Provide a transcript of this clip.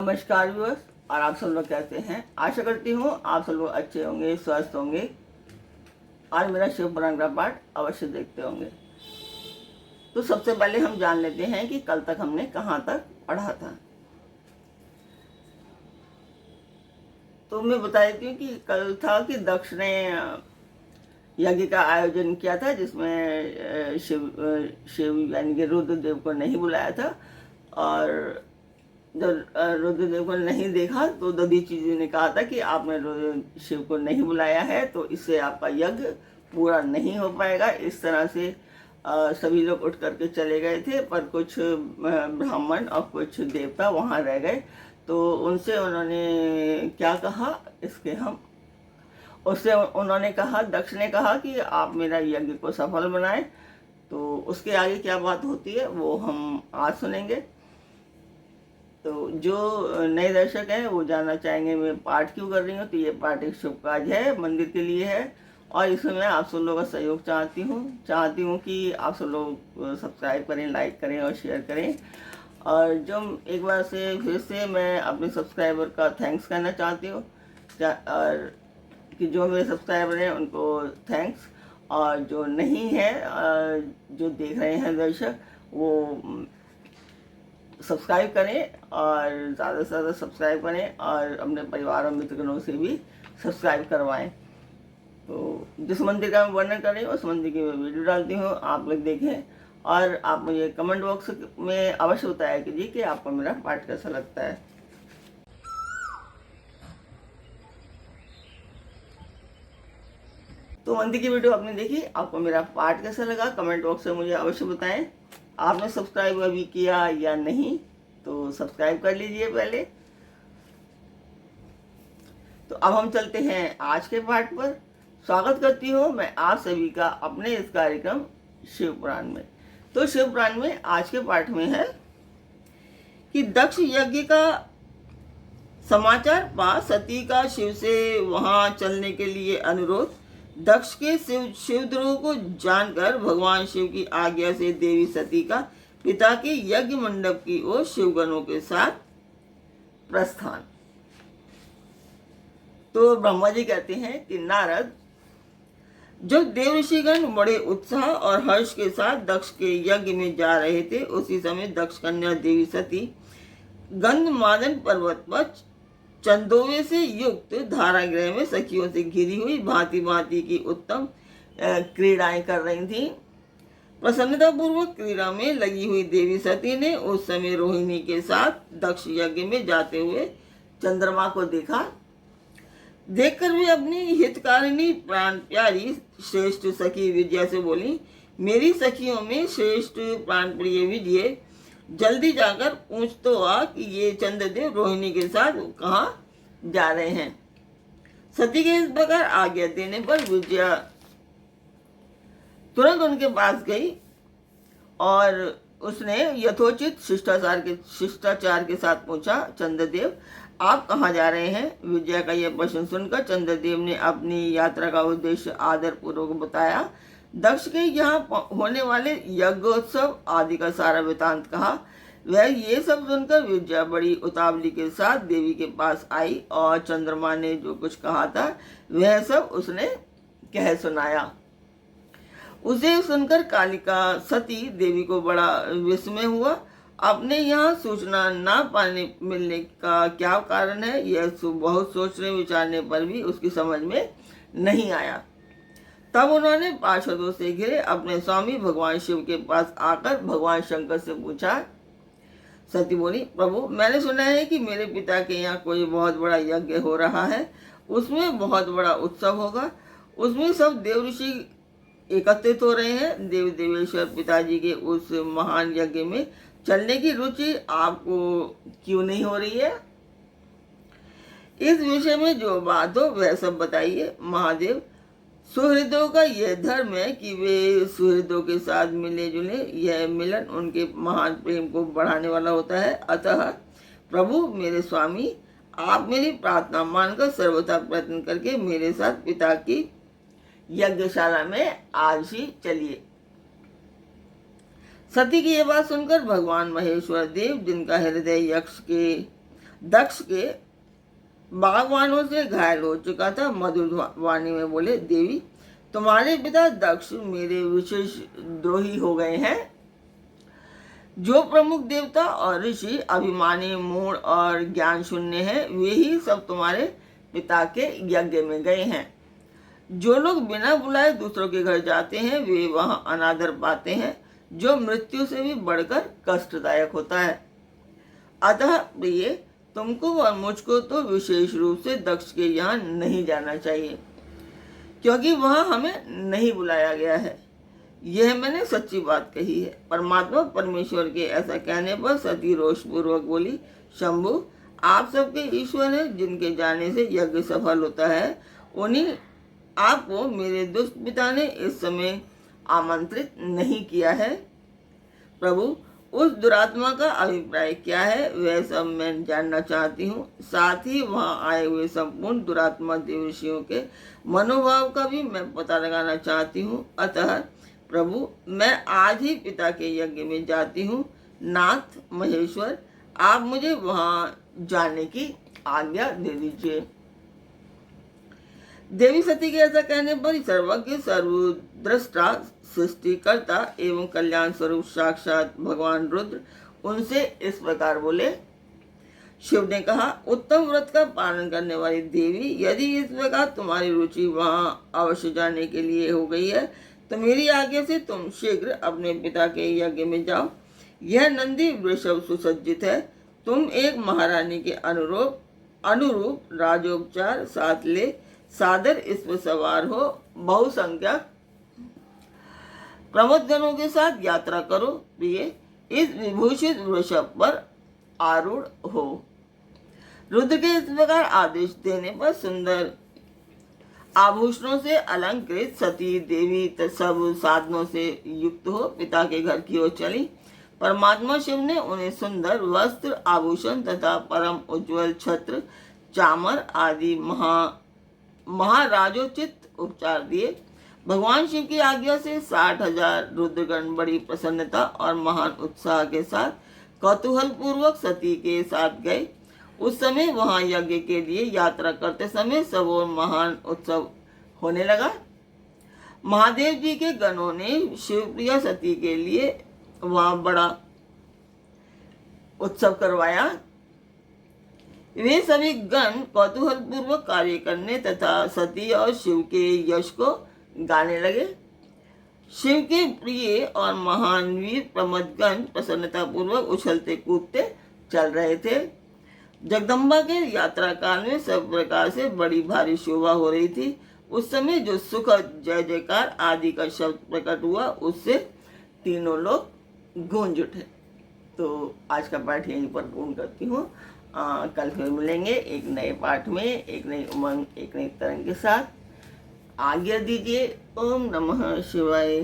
नमस्कार व्यूअर्स। और आप सब लोग कैसे हैं? आशा करती हूँ आप सब लोग अच्छे होंगे, स्वस्थ होंगे और मेरा शिव पुराण का पाठ अवश्य देखते होंगे। तो सबसे पहले हम जान लेते हैं कि कल तक हमने कहाँ तक पढ़ा था। तो मैं बता देती हूँ कि कल था कि दक्ष ने यज्ञ का आयोजन किया था, जिसमें शिव यानी कि रुद्रदेव को नहीं बुलाया था। और जब रुद्रदेव को नहीं देखा तो दधीचि जी ने कहा था कि आपने शिव को नहीं बुलाया है तो इससे आपका यज्ञ पूरा नहीं हो पाएगा। इस तरह से सभी लोग उठ करके चले गए थे, पर कुछ ब्राह्मण और कुछ देवता वहाँ रह गए। तो उनसे उन्होंने क्या कहा, इसके हम उससे उन्होंने कहा, दक्ष ने कहा कि आप मेरा यज्ञ को सफल बनाएं। तो उसके आगे क्या बात होती है वो हम आज सुनेंगे। तो जो नए दर्शक हैं वो जानना चाहेंगे मैं पाठ क्यों कर रही हूँ। तो ये पाठ एक शुभ कार्य है, मंदिर के लिए है, और इसमें मैं आप सब लोगों का सहयोग चाहती हूँ कि आप सब लोग सब्सक्राइब करें, लाइक करें और शेयर करें। और जो एक बार से फिर से मैं अपने सब्सक्राइबर का थैंक्स करना चाहती हूँ, और कि जो मेरे सब्सक्राइबर हैं उनको थैंक्स, और जो नहीं है जो देख रहे हैं दर्शक वो सब्सक्राइब करें और ज़्यादा से ज़्यादा सब्सक्राइब करें और अपने परिवार और मित्रगणों से भी सब्सक्राइब करवाएं। तो जिस मंदिर का मैं वर्णन कर रही हूँ उस मंदिर की मैं वीडियो डालती हूँ, आप लोग देखें और आप मुझे कमेंट बॉक्स में अवश्य बताया कीजिए कि आपको मेरा पाठ कैसा लगता है। तो मंदिर की वीडियो आपने देखी, आपको मेरा पाठ कैसा लगा कमेंट बॉक्स में मुझे अवश्य बताएं। आपने सब्सक्राइब अभी किया या नहीं तो सब्सक्राइब कर लीजिए पहले। तो अब हम चलते हैं आज के पाठ पर। स्वागत करती हूँ मैं आप सभी का अपने इस कार्यक्रम शिव पुराण में। तो शिव पुराण में आज के पाठ में है कि दक्ष यज्ञ का समाचार पा सती का शिव से वहां चलने के लिए अनुरोध। दक्ष के शिवद्रोह को जानकर भगवान शिव की आज्ञा से देवी सती का पिता के यज्ञ मंडप की ओर शिवगणों के साथ प्रस्थान। तो ब्रह्मा जी कहते हैं कि नारद, जब देवऋषिगण बड़े उत्साह और हर्ष के साथ दक्ष के यज्ञ में जा रहे थे, उसी समय दक्ष कन्या देवी सती गंधमादन पर्वत पर चंदोवे से युक्त धारागृह में सखियों से घिरी हुई भांति भांति की उत्तम क्रीड़ाएं कर रही थी। प्रसन्नता पूर्वक क्रीड़ा में लगी हुई देवी सती ने उस समय रोहिणी के साथ दक्ष यज्ञ में जाते हुए चंद्रमा को देखा। देखकर वे अपनी हितकारिणी प्राण प्यारी श्रेष्ठ सखी विजया से बोली, मेरी सखियों में श्रेष्ठ प्राण प्रिय विजय, जल्दी जाकर पूछ तो आ कि ये चंद्रदेव रोहिणी के साथ कहाँ जा रहे हैं। सती के इस प्रकार आज्ञा देने पर विजया तुरंत उनके पास गई और उसने यथोचित शिष्टाचार के साथ पूछा, चंद्रदेव आप कहाँ जा रहे हैं? विजया का यह प्रश्न सुनकर चंद्रदेव ने अपनी यात्रा का उद्देश्य आदर पूर्वक बताया। दक्ष के यहाँ होने वाले यज्ञोत्सव आदि का सारा वृतांत कहा। वह ये सब सुनकर विजया बड़ी उतावली के साथ देवी के पास आई और चंद्रमा ने जो कुछ कहा था वह सब उसने कह सुनाया। उसे सुनकर कालिका सती देवी को बड़ा विस्मय हुआ। अपने यहाँ सूचना ना मिलने का क्या कारण है, यह बहुत सोचने विचारने पर भी उसकी समझ में नहीं आया। तब उन्होंने पार्षदों से घिरे अपने स्वामी भगवान शिव के पास आकर भगवान शंकर से पूछा। सती बोली, प्रभु मैंने सुना है कि मेरे पिता के यहाँ कोई बहुत बड़ा यज्ञ हो रहा है, उसमें बहुत बड़ा उत्सव होगा, उसमें सब देव ऋषि एकत्रित हो रहे हैं। देव देवेश्वर पिताजी के उस महान यज्ञ में चलने की रुचि आपको क्यों नहीं हो रही है? इस विषय में जो बात हो वह सब बताइए। महादेव, सुहृदों का यह धर्म है कि वे सुहृदों के साथ मिले जुले, यह मिलन उनके महान प्रेम को बढ़ाने वाला होता है। अतः प्रभु मेरे स्वामी, आप मेरी प्रार्थना मानकर सर्वथा प्रयत्न करके मेरे साथ पिता की यज्ञशाला में आज ही चलिए। सती की यह बात सुनकर भगवान महेश्वर देव, जिनका हृदय यक्ष के दक्ष के बागवानों से घायल हो चुका था। मधुर वाणी में बोले, देवी तुम्हारे पिता दक्ष मेरे विशेष द्रोही हो गए हैं। जो प्रमुख देवता और ऋषि अभिमानी, मूढ़ और ज्ञान शून्य हैं, वे ही सब तुम्हारे पिता के यज्ञ में गए हैं। जो लोग बिना बुलाए दूसरों के घर जाते हैं, वे वहां अनादर पाते हैं, जो मृत्यु से भी बढ़कर कष्टदायक होता है। अतः प्रिय, तुमको और मुझको तो विशेष रूप से दक्ष के यहाँ नहीं जाना चाहिए, क्योंकि वहां हमें नहीं बुलाया गया है। यह मैंने सच्ची बात कही है। परमात्मा परमेश्वर के ऐसा कहने पर सती रोषपूर्वक बोली, शंभु आप सबके ईश्वर हैं, जिनके जाने से यज्ञ सफल होता है। उन्हीं आपको मेरे दुष्ट पिता ने इस समय आमंत्रित नहीं किया है। प्रभु, उस दुरात्मा का अभिप्राय क्या है, वह सब मैं जानना चाहती हूँ। साथ ही वहाँ आए हुए संपूर्ण दुरात्मा देवऋषियों के मनोभाव का भी मैं पता लगाना चाहती हूँ। अतः प्रभु, मैं आज ही पिता के यज्ञ में जाती हूँ। नाथ महेश्वर, आप मुझे वहाँ जाने की आज्ञा दे दीजिए। देवी सती के ऐसा कहने पर सर्वज्ञ, सर्वद्रष्टा, सृष्टिकर्ता एवं कल्याण स्वरूप साक्षात भगवान रुद्र उनसे इस प्रकार बोले। शिव ने कहा, उत्तम व्रत का पालन करने वाली देवी, यदि इस प्रकार तुम्हारी रुचि वहाँ अवश्य जाने के लिए हो गई है, तो मेरी आज्ञा से तुम शीघ्र अपने पिता के यज्ञ में जाओ। यह नंदी वृषभ सुसज्जित है। तुम एक महारानी के अनुरूप राजोपचार साथ ले सादर इस पर सवार हो, बहुसंख्यक प्रमोदगणों के साथ यात्रा करो। प्रिय, इस विभूषित वृषभ पर आरूढ़ हो। रुद्र के इस प्रकार आदेश देने पर सुंदर आभूषणों से अलंकृत सती देवी सब साधनों से युक्त हो पिता के घर की ओर चली। परमात्मा शिव ने उन्हें सुंदर वस्त्र, आभूषण तथा परम उज्ज्वल छत्र, चामर आदि महाराजोचित उपचार दिए। भगवान शिव की आज्ञा से 60,000 रुद्रगण बड़ी प्रसन्नता और महान उत्साह के साथ कौतूहल पूर्वक सती के साथ गए। उस समय वहां यज्ञ के लिए यात्रा करते समय सब ओर महान उत्सव होने लगा। महादेव जी के गणों ने शिवप्रिया सती के लिए वहां बड़ा उत्सव करवाया। वे सभी गण कौतूहल पूर्वक कार्य करने तथा सती और शिव के यश को गाने लगे। शिव के प्रिय और महान वीर प्रमदगण प्रसन्नता पूर्वक उछलते कूदते चल रहे थे। जगदम्बा के यात्रा काल में सब प्रकार से बड़ी भारी शोभा हो रही थी। उस समय जो सुखद जय जयकार आदि का शब्द प्रकट हुआ, उससे तीनों लोग गूंज उठे। तो आज का पाठ यहीं पर पूर्ण करती हूँ। कल फिर मिलेंगे एक नए पाठ में, एक नई उमंग, एक नई तरंग के साथ। आज्ञा दीजिए। ओम नमः शिवाय।